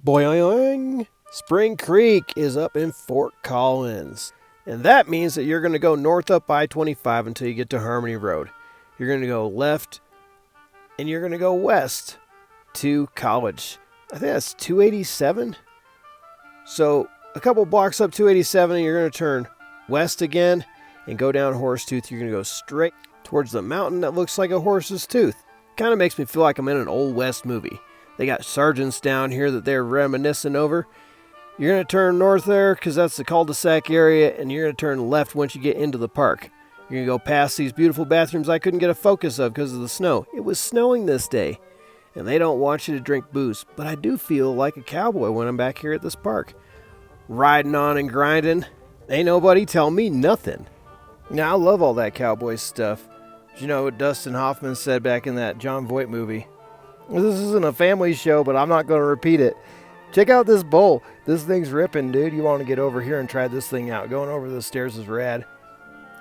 Boing! Spring Creek is up in Fort Collins. And that means that you're going to go north up I-25 until you get to Harmony Road. You're going to go left and you're going to go west to College. I think that's 287. So a couple blocks up 287 and you're going to turn west again and go down Horsetooth. You're going to go straight towards the mountain that looks like a horse's tooth. Kind of makes me feel like I'm in an Old West movie. They got sergeants down here that they're reminiscing over. You're going to turn north there because that's the cul-de-sac area, and you're going to turn left once you get into the park. You're going to go past these beautiful bathrooms I couldn't get a focus of because of the snow. It was snowing this day, and they don't want you to drink booze, but I do feel like a cowboy when I'm back here at this park. Riding on and grinding. Ain't nobody tell me nothing. Now, I love all that cowboy stuff. You know what Dustin Hoffman said back in that John Voight movie? This isn't a family show, but I'm not going to repeat it. Check out this bowl. This thing's ripping, dude. You want to get over here and try this thing out. Going over the stairs is rad.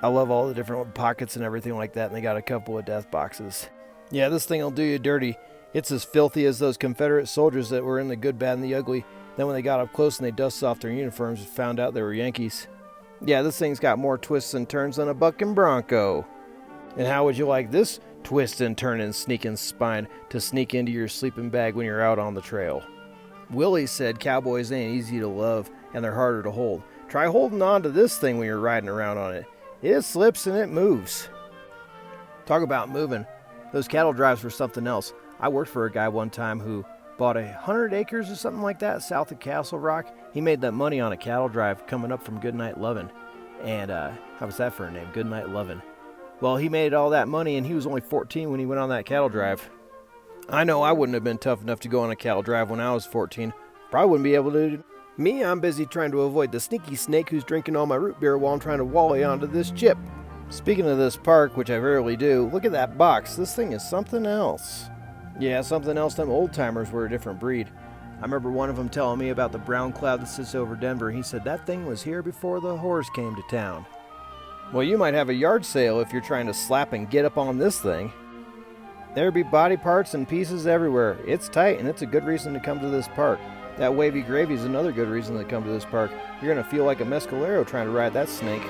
I love all the different pockets and everything like that, and they got a couple of death boxes. Yeah, this thing will do you dirty. It's as filthy as those Confederate soldiers that were in the good, bad, and the ugly. Then when they got up close and they dusted off their uniforms and found out they were Yankees. Yeah, this thing's got more twists and turns than a bucking bronco. And how would you like this twist and turn and sneaking spine to sneak into your sleeping bag when you're out on the trail? Willie said cowboys ain't easy to love and they're harder to hold. Try holding on to this thing when you're riding around on it. It slips and it moves. Talk about moving. Those cattle drives were something else. I worked for a guy one time who bought 100 acres or something like that south of Castle Rock. He made that money on a cattle drive coming up from Goodnight Lovin'. And how was that for a name? Goodnight Lovin'. Well, he made all that money and he was only 14 when he went on that cattle drive. I know I wouldn't have been tough enough to go on a cattle drive when I was 14. Probably wouldn't be able to. Me, I'm busy trying to avoid the sneaky snake who's drinking all my root beer while I'm trying to wally onto this chip. Speaking of this park, which I rarely do, look at that box. This thing is something else. Yeah, something else. Them old timers were a different breed. I remember one of them telling me about the brown cloud that sits over Denver. He said that thing was here before the whores came to town. Well, you might have a yard sale if you're trying to slap and get up on this thing. There'd be body parts and pieces everywhere. It's tight, and it's a good reason to come to this park. That wavy gravy is another good reason to come to this park. You're going to feel like a mescalero trying to ride that snake.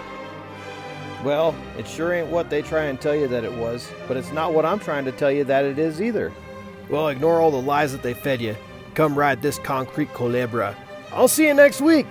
Well, it sure ain't what they try and tell you that it was, but it's not what I'm trying to tell you that it is either. Well, ignore all the lies that they fed you. Come ride this concrete culebra. I'll see you next week.